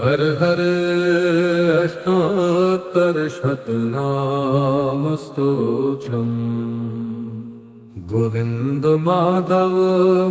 हर हर अष्टोत्तरशतनामस्तोत्रम् गोविन्द माधव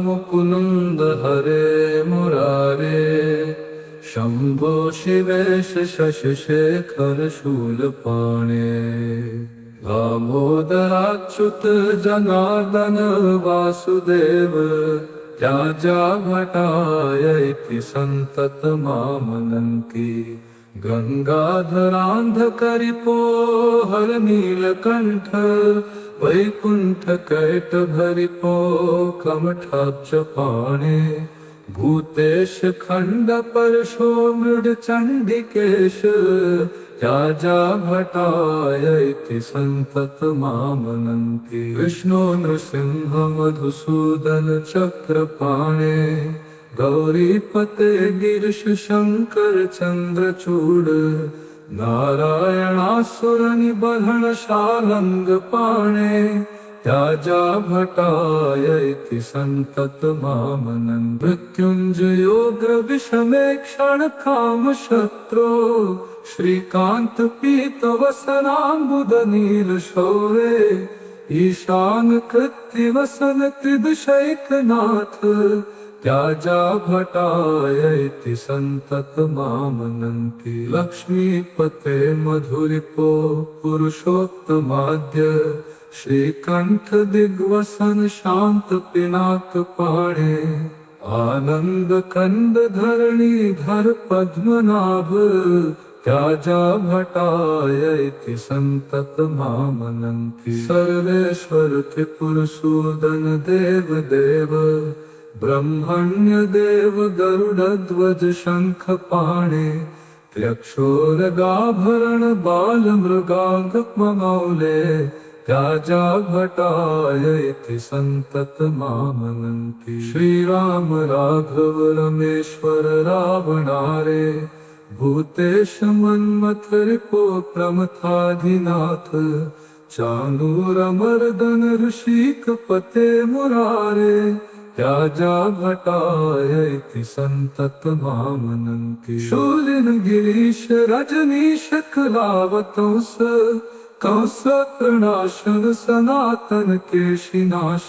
मुकुन्द हरे मुरारे शम्भो शिवेश शशिशेखर शूलपाणे दामोदराच्युत जनार्दन वासुदेव त्याजा भटाय इति सन्ततमामनन्ति गंगाधरान्धकरिपो हर नीलकण्ठ वैकुण्ठकैटभरिपो कमठाब्जपाणे भूतेश खण्डपरशो मृडचण्डिकेश त्याजा भटाय इति सन्ततमामनन्ति विष्णु नृसिंह मधुसूदन चक्रपाणे गौरीपते गिरीश शंकर चन्द्रचूड नारायणासुर निबर्हण शालंगपाणे त्याजा भटाय इति सन्ततमामनन्ति मृत्युञ्जयोग्र विषमेक्षण काम शत्रो श्रीकांत पीतवसनाम्बुद नीलशौरे ईशान कृत्तिवसन त्रिदशैकनाथ त्याजा भटाय इति सन्ततमामनन्ति लक्ष्मीपते मधुरिपो पुरुषोत्तमाद्य श्रीकंठ दिग्वसन शांत पिनाकपाणे आनंद कंद धरणीधर पद्मनाभ त्याजा भटाय इति सन्ततमामनन्ति सर्वेश्वर त्रिपुरसूदन देव देव ब्रह्मण्य देव गरुडध्वज शंखपाणे त्र्यक्षोरगाभरण बाल मृगाङ्गमौले त्याजा भटाय इति सन्ततमामनन्ति श्रीराम राघव रमेश्वर रावणारे भूतेश मन्मथरिपो प्रमथाधिनाथ चाणूरमर्दन ऋषिकपते मुरारे त्याजा भटाय इति सन्ततमामनन्ति शूलिन गिरीश रजनीश कलावतंस कंसकर्णाशन सनातन केशिनाश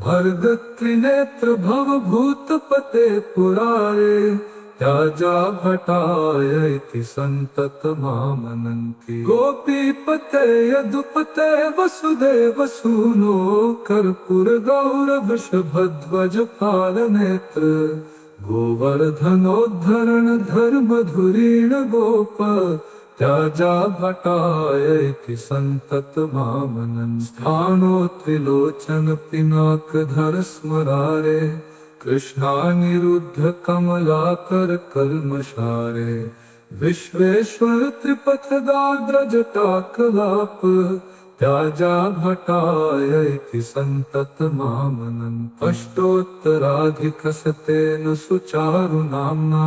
भर्ग त्रिनेत्र भवभूतपते पुरारे त्याजा भटाय इति सन्ततमामनन्ति गोपीपते यदुपते वसुदेव सूनो कर्पूर गौरवृषभध्वज पालनेत्र गोवर्धनोद्धरण धर्मधुरीण गोप त्याजा भटाय इति सन्ततमामनन्ति स्थाणो त्रिलोचन पिनाकधर स्मरारे कृष्णानिरुद्ध कमलाकर कल्मषारे विश्वेश्वर त्रिपथगाग्र जटाकलाप त्याजा भटाय इति सन्ततमामनन्ति अष्टोत्तराधिकशतेन सुचारु नाम्ना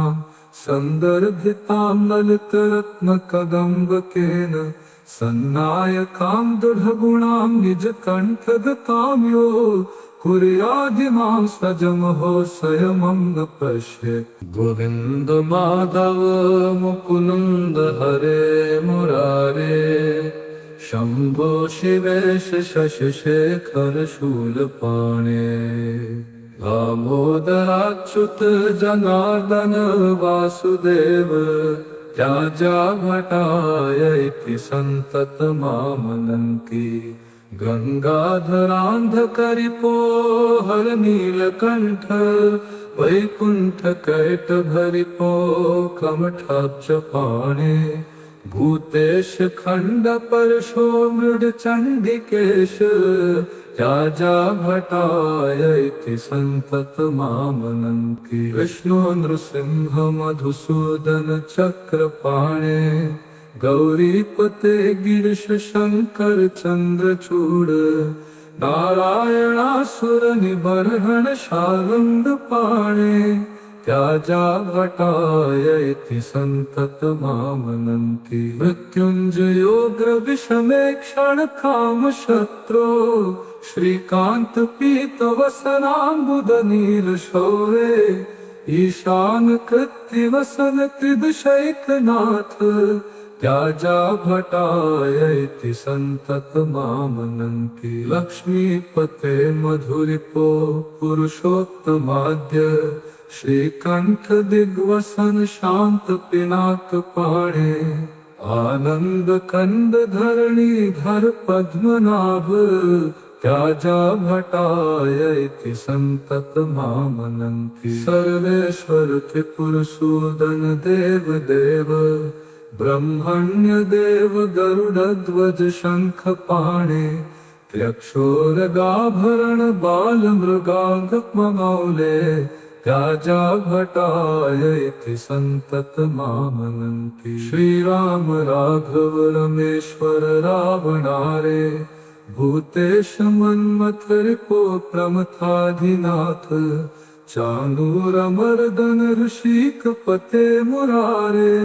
सन्दर्भितां ललितरत्नकदम्बकेन सन्नायकां दृढगुणां निजकण्ठगतां यो कुर्यादिमां सजमहो स्वयं न पश्ये गोविन्द माधव मुकुन्द हरे मुरारे शम्भो शिवेश शशिशेखर शूलपाणे दामोदराच्युत जनार्दन वासुदेव त्याजा भटाय इति सन्ततमामनन्ति गंगाधरान्धकरिपो हर नीलकण्ठ वैकुण्ठकैटभरिपो कमठाब्जपाणे भूतेश खण्डपरशो मृडचण्डिकेश त्याजा भटाय इति सन्ततमामनन्ति विष्णु नृसिंह मधुसूदन चक्रपाणे गौरीपते गिरीश शंकर चन्द्रचूड नारायणासुर निबर्हण शालंगपाणे त्याजा भटाय इति सन्ततमामनन्ति मृत्युञ्जयोग्र विषमेक्षण काम शत्रो श्रीकांत पीतवसनाम्बुद नीलशौरे ईशान कृत्य वसन त्रिदशैकनाथ त्याजा भटायति संतत मामनन्ति लक्ष्मीपते मधुरिपो पुरुषोत्तमाद्य श्रीकंठ दिग्वसन शांत पिनाक पाणे आनंद कंद धरणीधर पद्मनाभ त्याजा भटायति संतत मामनन्ति सर्वेश्वर त्रिपुरसूदन देव देव ब्रह्मण्य देव गरुडध्वज शंख पाणे त्र्यक्षोरगाभरण बाल मृगांगमौले त्याजा भटायति संतत मामनन्ति श्रीराम राघव रमेश्वर रावणारे भूतेश मन्मथ रिपो प्रमथाधिनाथ चाणूरमर्दन ऋषिक पते मुरारे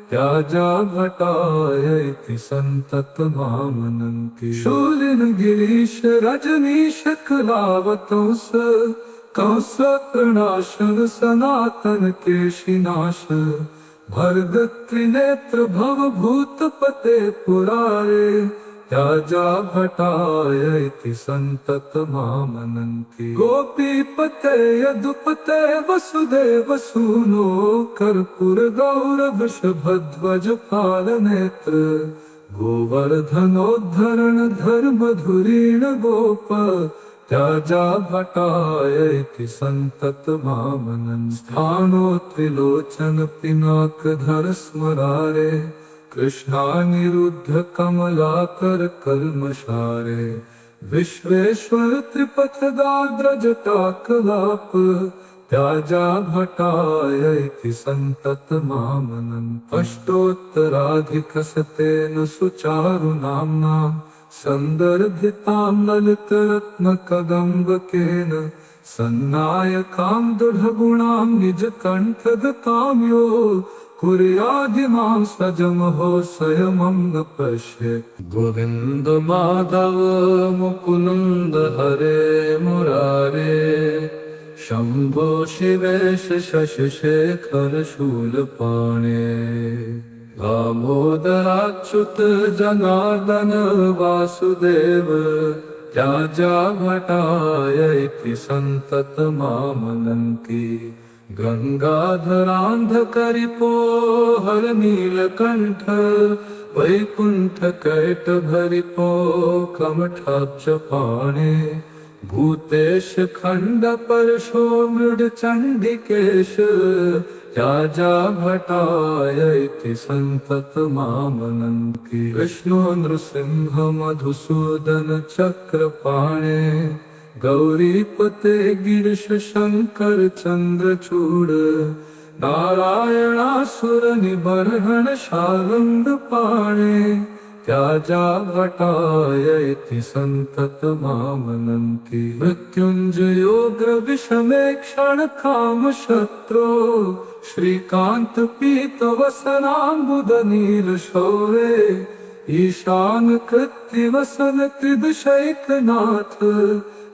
त्याजा भटायति संतत मामनन्ति शूलिन गिरीश रजनीश कलावतंस कंस प्रणाशन सनातन केशिनाश भर्ग त्रिनेत्र भव भूतपते पुरारे त्याजा भटायति संतत मामनन्ति गोपीपते यदुपते वसुदेव सूनो कर्पूर गौर वृषभध्वज पालनेत्र गोवर्धनोद्धरण धर्म धुरीण गोप त्याजा भटायति संतत मामनन्ति स्थानो त्रिलोचन पिनाकधर स्मरारे कृष्णानिरुद्ध कमलाकर कल्मषारे विश्वेश्वर त्रिपथगाग्रज टाकलाप त्याजा भटायति संतत मामनन्ति अष्टोत्तराधिकशतेन सुचारु नाम्ना संदर्भितां ललितरत्न कदम्बकेन सन्नायकां दृढगुणां निजकण्ठगतां यो कुर्यादिमां सजमहो स्वयं न पश्ये गोविन्द माधव मुकुन्द हरे मुरारे शम्भो शिवेश शशिशेखर शूलपाणे दामोदराच्युत जनार्दन वासुदेव त्याजा भटायति संतत मामनन्ति गंगाधरान्धकरिपो हर नीलकंठ वैकुंठ कैट भरिपो कमठाब्ज पाणे भूतेश खंड परशो मृड चंडिकेश त्याजा भटायति संतत मामनन्ति विष्णु नृसिंह मधुसूदन चक्रपाणे गौरीपते गिरीश शंकर चंद्रचूड़ नारायणासुर निबर्हण शारंग पाणे त्याजा भटायति संतत मामनन्ति मृत्युंजयोग्र विषमे क्षण काम शत्रो श्रीकांत पीत वसनाम्बुद नील शौरे ईशान कृत्य वसन त्रिदशैकनाथ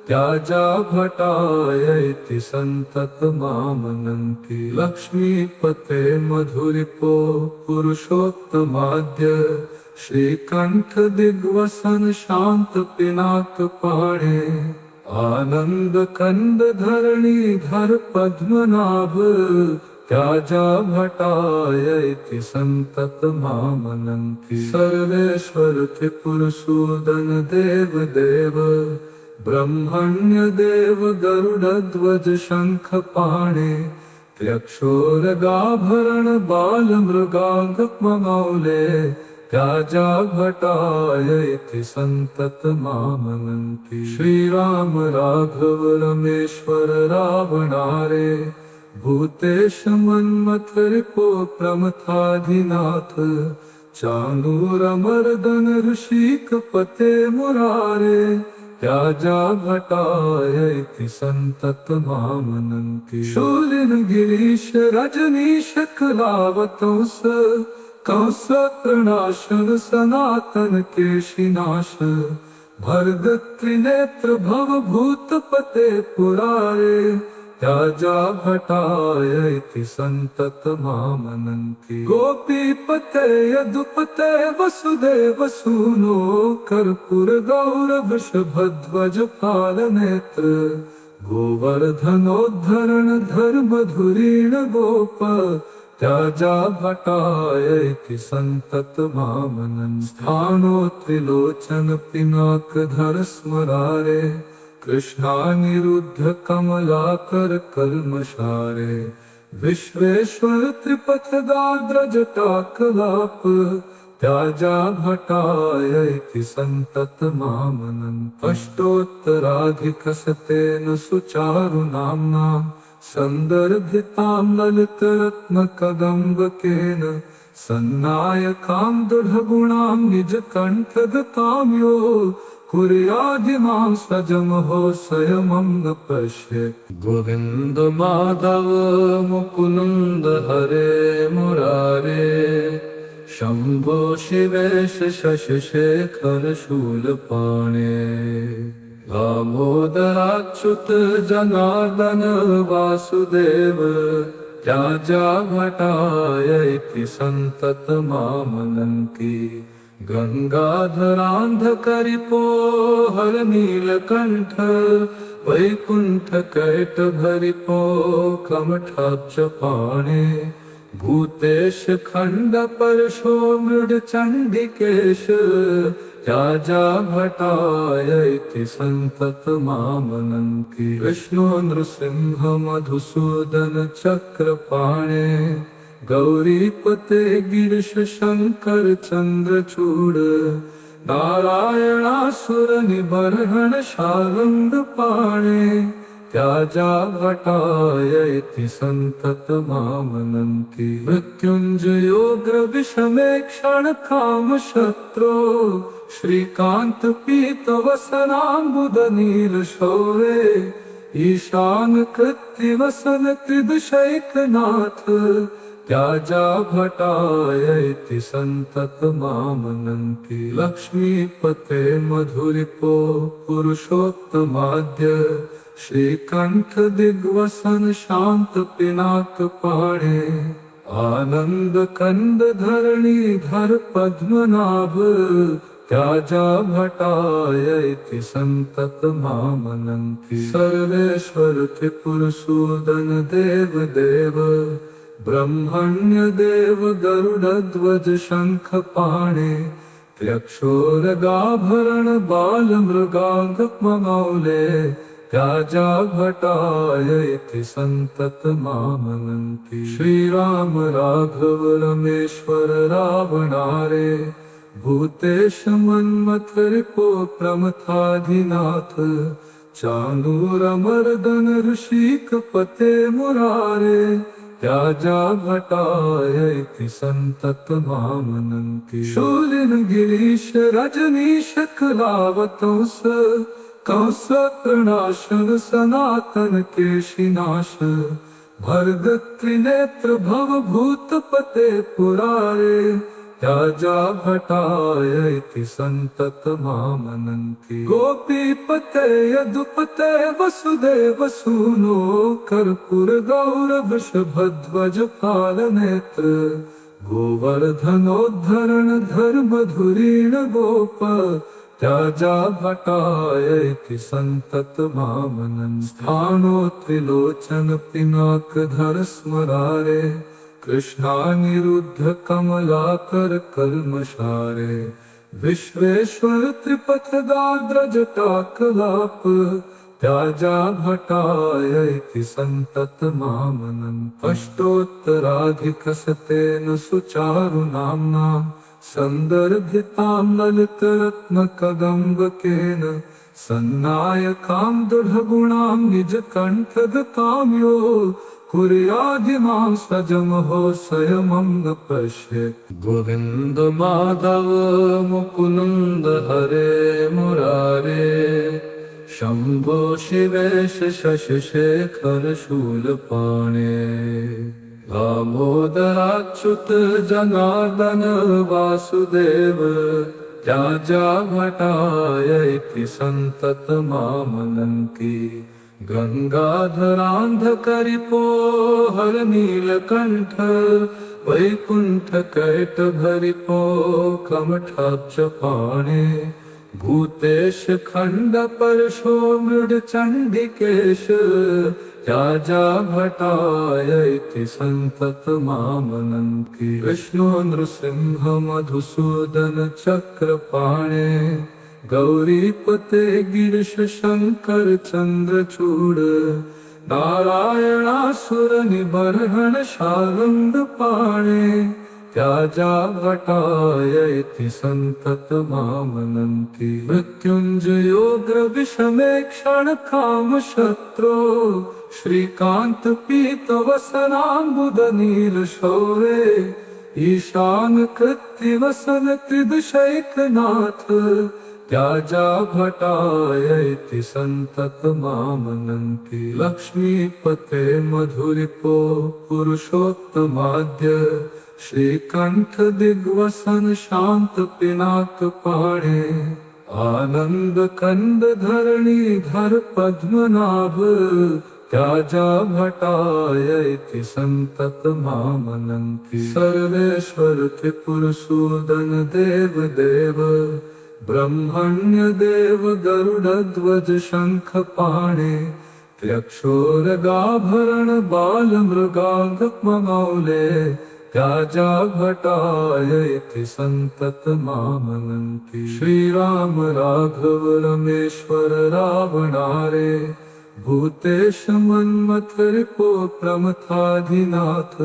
त्याजा भटायति संतत मामनन्ति लक्ष्मीपते मधुरिपो पुरुषोत्तमाद्य श्रीकंठ दिग्वसन शांत पिनाक पाणे आनंद कंद धरणीधर पद्मनाभ त्याजा भटायति संतत मामनन्ति सर्वेश्वर त्रिपुरसूदन देव देव ब्रह्मण्य देव गरुडध्वज शंख पाणे त्र्यक्षोरगाभरण बाल मृगांगमौले त्याजा भटायति संतत मामनन्ति श्रीराम राघव रमेश्वर रावणारे भूतेश मन्मथ रिपो प्रमथाधिनाथ चाणूरमर्दन ऋषिक पते मुरारे त्याजा भटायति संतत मामनन्ति शूलिन गिरीश रजनीश कलावतंस कंस प्रणाशन सनातन केशिनाश भर्ग त्रिनेत्र भव भूतपते पुरारे त्याजा भटाय इति सन्ततमामनन्ति। गोपीपते यदुपते वसुदेव सूनो कर्पूरगौरवृषभध्वज पालनेत्र गोवर्धनोद्धरण धर्मधुरीण गोप त्याजा भटाय इति सन्ततमामनन्ति। स्थानो त्रिलोचन पिनाकधर स्मरारे कृष्णानिरुद्ध कमलाकर कल्मषारे विश्वेश्वर त्रिपथगात्र जटाकलाप त्याजा भटाय इति सन्ततमामनन्ति। अष्टोत्तराधिकशतेन सुचारु नाम्ना सन्दर्भितां ललितरत्नकदम्बकेन सन्नायकां दृढगुणां निजकण्ठगतां यो कुर्यादिमां सजमहो स्वयमं न पश्येत्। गोविन्द माधव मुकुन्द हरे मुरारे शम्भो शिवेश शशिशेखर शूलपाणे दामोदराच्युत जनार्दन वासुदेव त्याजा भटाय इति सन्ततमामनन्ति। गंगाधरान्धकरिपो हर नीलकण्ठ वैकुण्ठकैटभरिपो कमठाब्जपाणे भूतेश खण्डपरशो मृडचण्डिकेश त्याजा भटाय इति सन्ततमामनन्ति। विष्णु नृसिंह मधुसूदन चक्रपाणे गौरीपते गिरीश शंकर चंद्रचूड़ नारायणासुर निबर्हण शार्ंग पाणे त्याजा भटाय इति सन्ततमामनन्ति। मृत्युंजयोग्र विषमेक्षण काम शत्रो श्रीकांत पीत वसनाम्बुद नील शौरे ईशान कृत्ति वसन कृदशैकनाथ त्याजा भटाय इति सन्ततमामनन्ति। लक्ष्मीपते मधुरिपो पुरुषोत्तमाद्य श्रीकण्ठ दिग्वसन शांत पिनाक पाणे आनंद कंद धरणीधर पद्मनाभ त्याजा भटाय इति सन्ततमामनन्ति। सर्वेश्वर त्रिपुरसूदन देव देव ब्रह्मण्य देव गरुडध्वज शंख पाणे त्र्यक्षोरगाभरण बाल मृगांगमौले त्याजा भटाय इति सन्ततमामनन्ति। श्रीराम राघव रमेश्वर रावणारे भूतेश मन्मथ रिपो प्रमथाधिनाथ चाणूरमर्दन ऋषिकपते मुरारे त्याजा भटाय इति सन्ततमामनन्ति। शूलिन गिरीश रजनीश कलावतंस कंस तृणाशन सनातन केशिनाश भर्ग त्रिनेत्र भवभूतपते पुरारे त्याजा भटाय इति सन्ततमामनन्ति। गोपीपते यदुपते वसुदेव सूनो कर्पूरगौरवृषभध्वज पालनेत्र गोवर्धनोद्धरण धर्मधुरीण गोप त्याजा भटाय इति सन्ततमामनन्ति। स्थानो त्रिलोचन पिनाकधर स्मरारे कृष्णानिरुद्ध कमलाकर कल्मषारे विश्वेश्वर त्रिपथगात्र जटाकलाप त्याजा भटाय इति सन्ततमामनन्ति। अष्टोत्तराधिकशतेन सुचारु नाम्ना सन्दर्भितां ललितरत्नकदम्बकेन सन्नायकां दृढगुणां निजकण्ठगतां यो कुर्यादिमां सजमहो स्वयमं न पश्येत्। गोविन्द माधव मुकुन्द हरे मुरारे शम्भो शिवेश शशिशेखर शूलपाणे दामोदराच्युत जनार्दन वासुदेव त्याजा भटाय इति सन्ततमामनन्ति। गंगाधरांधकरिपो हर नीलकंठ वैकुंठ कैट भरिपो कमठाब्ज पाणे भूतेश खंड परशो मृड चंडिकेश राजा भटायति संतत मामनन्ति विष्णु नृसिंह मधुसूदन चक्रपाणे गौरीपते गिरीश शंकर चंद्रचूड़ नारायणासुर निबर्हण शार्ंग पाणे त्याजा भटायति संतत मामनन्ति मृत्युंजयोग्र विषमे क्षण काम शत्रो श्रीकांत पीत वसनाम्बुद नील शौरे ईशान कृत्य वसन त्रिदशैकनाथ त्याजा भटायति संतत मामनन्ति लक्ष्मीपते मधुरिपो पुरुषोत्तमाद्य श्रीकंठ दिग्वसन शांत पिनाक पाणे आनंद कंद धरणी धर पद्मनाभ त्याजा भटायति संतत मामनन्ति सर्वेश्वर त्रिपुरसूदन देव देव ब्रह्मण्य देव गरुड़ ध्वज शंख पाणे त्र्यक्षोरगाभरण बाल मृगांग मौले त्याजा भटायति संतत मामनन्ति श्रीराम राघव रमेश्वर रावणारे भूतेश मन्मथ रिपो प्रमथाधिनाथ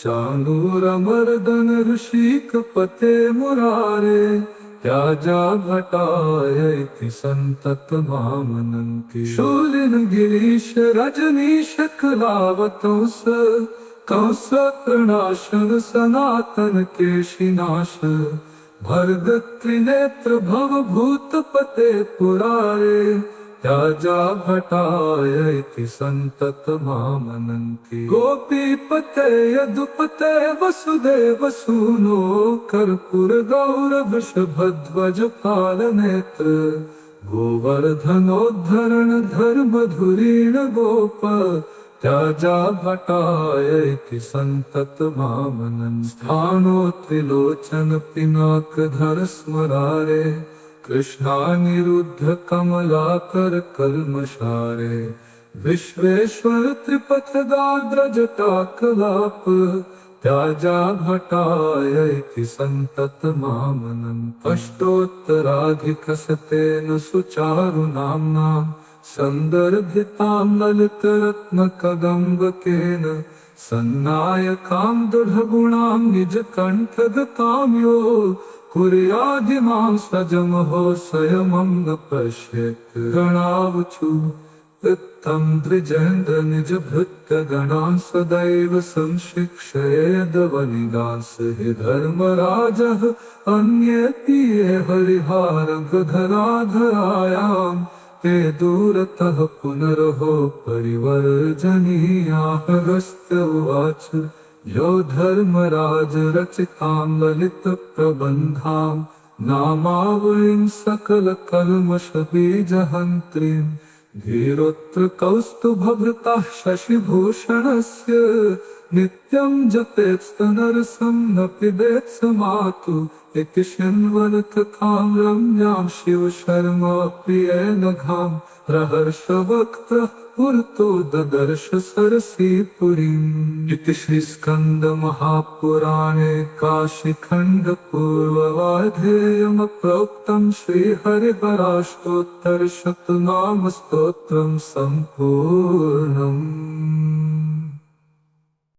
चाणूर मर्दन ऋषिक पते मुरारे त्याजा भटायति संतत मामनन्ति शूलिन गिरीश रजनीश कलावतंस कंस कृणाशन सनातन केशिनाश भर्ग त्रिनेत्र भव भूतपते पुरारे त्याजा भटायति संतत मामनन्ति गोपीपते यदुपते वसुदेव सूनो कर्पूर गौर वृषभध्वज पालनेत्र गोवर्धनोद्धरण धर्म धुरीण गोप त्याजा भटायति संतत मामनन्ति स्थानो त्रिलोचन पिनाक धर स्मरारे कृष्णानिरुद्ध कमलाकर कल्मषारे विश्वेश्वर त्रिपथ दाद्र जटाकलाप त्याजा भटायति संतत मामनन्ति अष्टोत्तराधिक शतेन सुचारु नाम्ना संदर्भितां ललित रत्न कदम्बकेन सन्नायकां दृढगुणां निज कंठगतां यो कुर्यादिमां सजमहो स्वयमं न पश्येत् गणावचु वित्तं द्विजेन्द्र निज भृत्य गणान् सदैव संशिक्षयेदवनिगांस हि धर्मराजः अन्येऽपि ये हरिहारगधराधरायाम् ते दूरतः पुनरहो परिवर्जनीयाः अगस्त्य उवाच यो धर्मराज रचितां ललित प्रबन्धां नामावलीं सकल कल्मष बीजहन्त्रीं धीरोत्र कौस्तुभभृताः शशिभूषणस्य नित्यं जपेत्स्तनरसं न पिबेत् स मातु इति शृण्वन् रम्यां शिवशर्मा प्रियेण घां प्रहर्षवक्त्रः पुरतो ददर्श सरसीपुरीम् इति श्रीस्कन्द महापुराणे काशीखण्ड पूर्ववाधेयम् प्रोक्तं श्रीहरिहराष्टोत्तरशतनाम स्तोत्रं सम्पूर्णम्।